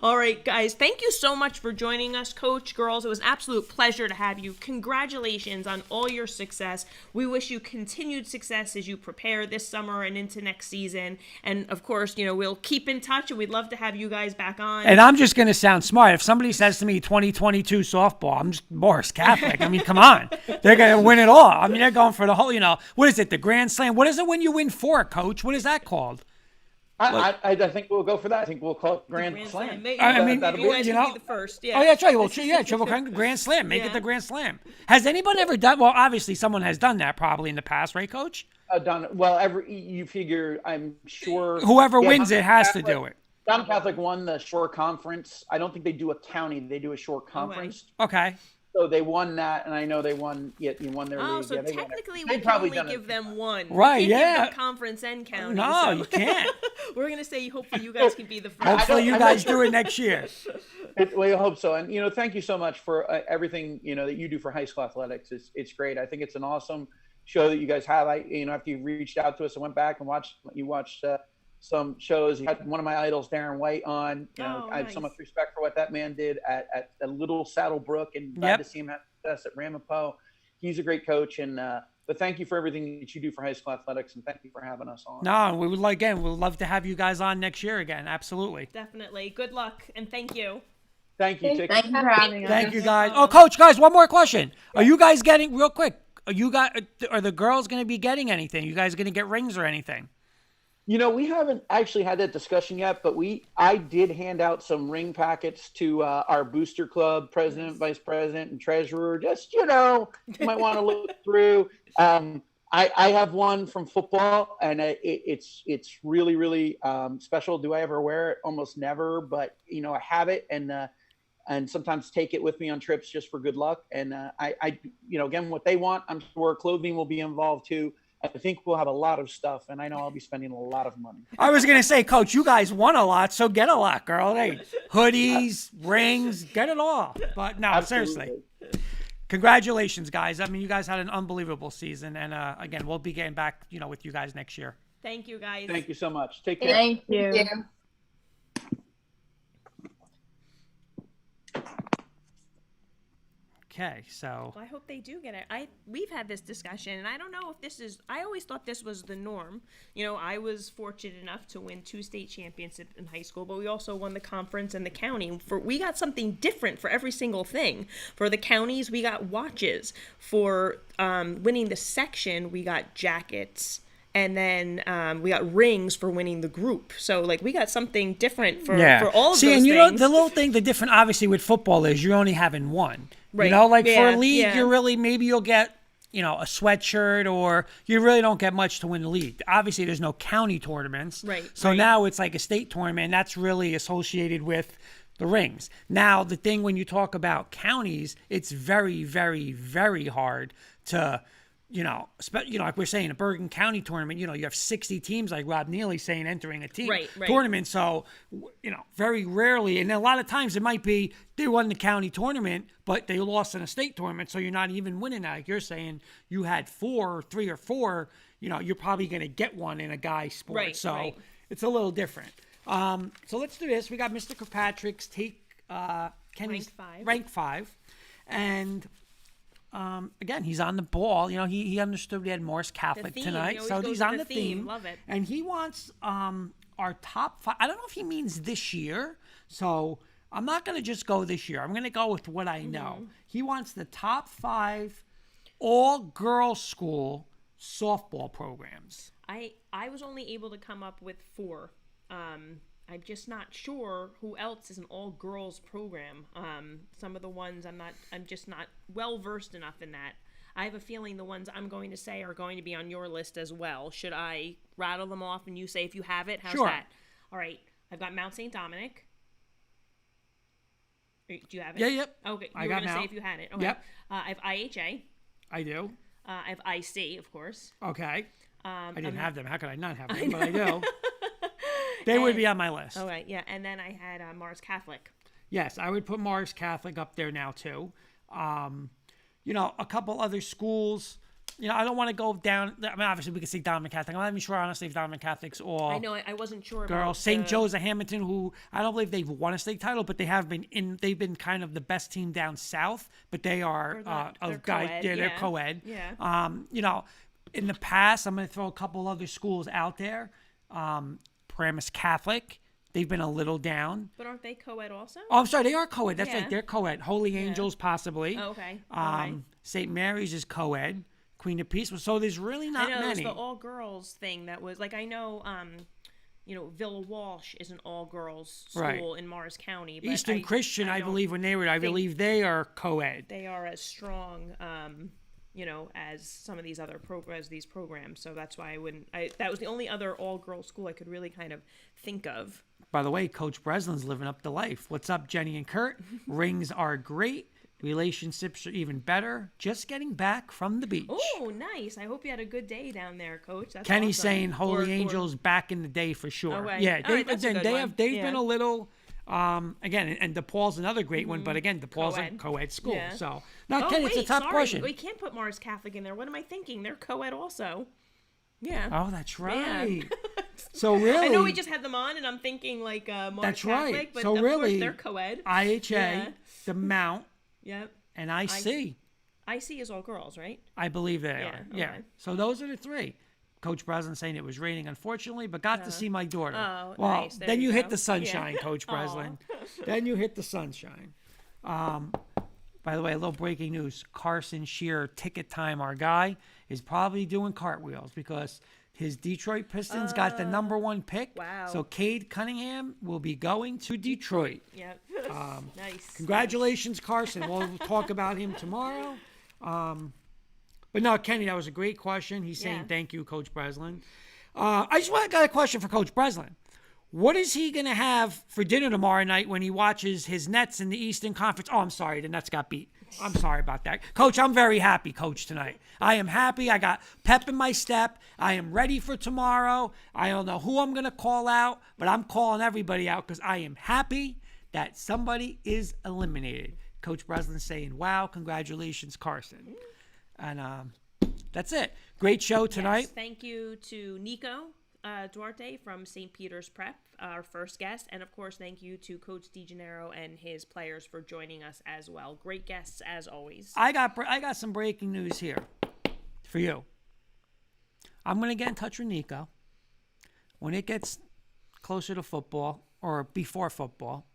All right, guys, thank you so much for joining us, Coach. Girls, it was an absolute pleasure to have you. Congratulations on all your success. We wish you continued success as you prepare this summer and into next season. And, of course, we'll keep in touch, and we'd love to have you guys back on. And I'm just going to sound smart. If somebody says to me 2022 softball, I'm just Morris Catholic. I mean, come on. They're going to win it all. I mean, they're going for the whole, what is it, the Grand Slam? What is it when you win 4, Coach? What is that called? I think we'll go for that. I think we'll call it Grand Slam. I mean, you guys will be the first. Yeah. Oh, yeah, that's right. Well, Triple Crown Grand Slam. Make it the Grand Slam. Has anybody ever done? Well, obviously, someone has done that probably in the past, right, Coach? Done well. You figure, I'm sure whoever wins it has to do it. John Catholic won the Shore Conference. I don't think they do a county; they do a Shore Conference. Okay. So they won that, and I know they won. Yeah, you won their league. Oh, so yeah, technically we can only give them one. Right? We can't Yeah. give them conference and county. No, you can't. We're gonna say hopefully you guys can be the first. Hopefully you guys do it next year. We hope so. And thank you so much for everything that you do for high school athletics. It's great. I think it's an awesome show that you guys have. After you reached out to us, I went back and watched some shows. You had one of my idols, Darren White, on. I have so much respect for what that man did at Little Saddlebrook, and glad to see him have success at Ramapo. He's a great coach, and but thank you for everything that you do for high school athletics, and thank you for having us on. No, we'd love to have you guys on next year again. Absolutely. Definitely. Good luck, and thank you. Thank you. Thank you for having us. Thank you, guys. Oh, Coach, guys, one more question. Are you guys getting, real quick, are the girls going to be getting anything? You guys going to get rings or anything? We haven't actually had that discussion yet, but I did hand out some ring packets to our booster club president, vice president, and treasurer. Just, you might want to look through. I have one from football, and it's really, really special. Do I ever wear it? Almost never, but, I have it, and sometimes take it with me on trips just for good luck. And again, what they want, I'm sure clothing will be involved too. I think we'll have a lot of stuff, and I know I'll be spending a lot of money. I was going to say, Coach, you guys won a lot, so get a lot, girl. Hey, hoodies, rings, get it all. But no, Absolutely. Seriously. Congratulations, guys. I mean, you guys had an unbelievable season, and again, we'll be getting back, with you guys next year. Thank you, guys. Thank you so much. Take care. Thank you. Okay, so Well, I hope they do get it. We've had this discussion, and I don't know if this is. I always thought this was the norm. I was fortunate enough to win 2 state championships in high school, but we also won the conference and the county. We got something different for every single thing. For the counties, we got watches. For winning the section, we got jackets. And then we got rings for winning the group. So, we got something different for all of those things. See, and the little thing, the different, obviously, with football is you're only having one. Right. For a league, you're really, maybe you'll get, a sweatshirt, or you really don't get much to win the league. Obviously, there's no county tournaments. Right. So now it's like a state tournament, and that's really associated with the rings. Now, the thing when you talk about counties, it's very, very, very hard to... like we're saying, a Bergen County tournament, you have 60 teams, like Rob Neely saying, entering a team tournament. So, very rarely, and a lot of times it might be they won the county tournament, but they lost in a state tournament, so you're not even winning that. Like you're saying, you had 3 or 4, you're probably going to get one in a guy sport. It's a little different. So let's do this. We got Mr. Kirkpatrick's take Kenny's rank 5. And... again, he's on the ball. He understood we had Morris Catholic tonight, so he's on the theme. Love it. And he wants our top 5. I don't know if he means this year, so I'm not going to just go this year. I'm going to go with what I know. He wants the top 5 all-girls school softball programs. I was only able to come up with 4. I'm just not sure who else is an all-girls program. Some of the ones I'm just not well-versed enough in that. I have a feeling the ones I'm going to say are going to be on your list as well. Should I rattle them off and you say if you have it? How's that? All right. I've got Mount St. Dominic. Do you have it? Yeah, yep. Okay. I You were got going to now. say if you had it. Okay. Yep. I have IHA. I do. I have IC, of course. Okay. I didn't have them. How could I not have them? I But I do. They would be on my list. All right, yeah. And then I had Mars Catholic. Yes, I would put Morris Catholic up there now, too. A couple other schools, I don't want to go down. I mean, obviously we can say Donovan Catholic. I'm not even sure, honestly, if Donovan Catholic's all. I know. I wasn't sure. Girls. About St. Joe's of Hamilton, who I don't believe they've won a state title, but they have been in. They've been kind of the best team down south, but they are they're co-ed. Yeah, they're co-ed. Yeah. In the past, I'm going to throw a couple other schools out there. Paramus Catholic. They've been a little down. But aren't they co-ed also? Oh, I'm sorry. They are co-ed. That's Yeah. right. They're co-ed. Holy Angels, possibly. Oh, okay. St. Mary's is co-ed. Queen of Peace. So there's really not I know, many. It was the all-girls thing that was, like, I know, Villa Walsh is an all-girls school in Morris County. But Eastern Christian, I believe, when they were, I believe they are co-ed. They are as strong, as some of these other programs. So that's why that was the only other all-girls school I could really kind of think of. By the way, Coach Breslin's living up the life. What's up, Jenny and Kurt? Rings are great. Relationships are even better. Just getting back from the beach. Oh, nice. I hope you had a good day down there, Coach. That's Kenny's awesome. saying Holy Angels back in the day for sure. Okay. Yeah, All right, that's a good one. they've been a little again, and DePaul's another great one, but again, DePaul's a Co-ed. co-ed school. Yeah. So now, Kenny, it's a tough question. We can't put Morris Catholic in there. What am I thinking? They're co-ed also. Yeah. Oh, that's right. Man. So really, I know we just had them on, and I'm thinking like Morris that's Catholic, right. but So of really, course they're co-ed. IHA, Yeah. the Mount, Yep. and IC. IC is all girls, right? I believe they Yeah, are. Yeah. okay. So those are the three. Coach Breslin saying it was raining, unfortunately, but got to see my daughter. Oh, well, nice. There then you you hit go. the sunshine, Yeah. Coach Aw. Breslin. Then you hit the sunshine. By the way, a little breaking news. Carson Shearer, ticket time, our guy, is probably doing cartwheels because his Detroit Pistons got the #1 pick. Wow. So Cade Cunningham will be going to Detroit. Yep. Nice. Congratulations, Carson. We'll talk about him tomorrow. But no, Kenny, that was a great question. He's saying thank you, Coach Breslin. I just got a question for Coach Breslin. What is he going to have for dinner tomorrow night when he watches his Nets in the Eastern Conference? Oh, I'm sorry. The Nets got beat. I'm sorry about that. Coach, I'm very happy, Coach, tonight. I am happy. I got pep in my step. I am ready for tomorrow. I don't know who I'm going to call out, but I'm calling everybody out because I am happy that somebody is eliminated. Coach Breslin saying, wow, congratulations, Carson. And that's it. Great show tonight. Yes, thank you to Nico Duarte from St. Peter's Prep, our first guest. And, of course, thank you to Coach DeGennaro and his players for joining us as well. Great guests, as always. I got some breaking news here for you. I'm going to get in touch with Nico. When it gets closer to football or before football,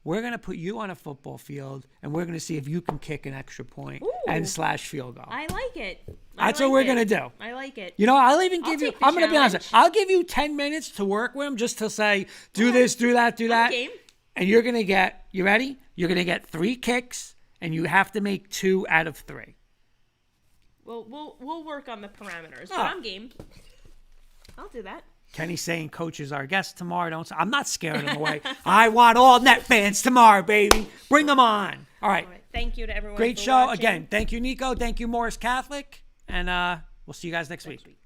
we're going to put you on a football field, and we're going to see if you can kick an extra point and / field goal. I like it. That's what we're going to do. I like it. You know, I'll even give you, take the I'm going to be honest, challenge. I'll give you 10 minutes to work with him just to say, do this, do that, do that. game. And you're going to get, you ready? You're going to get 3 kicks, and you have to make 2 out of 3. Well, we'll work on the parameters, but Oh. I'm game. I'll do that. Kenny's saying coach is our guest tomorrow. I'm not scaring him away. I want all Net fans tomorrow, baby. Bring them on. All right. All right. Thank you to everyone. Great for show. watching. Again, thank you, Nico. Thank you, Morris Catholic. And we'll see you guys next week.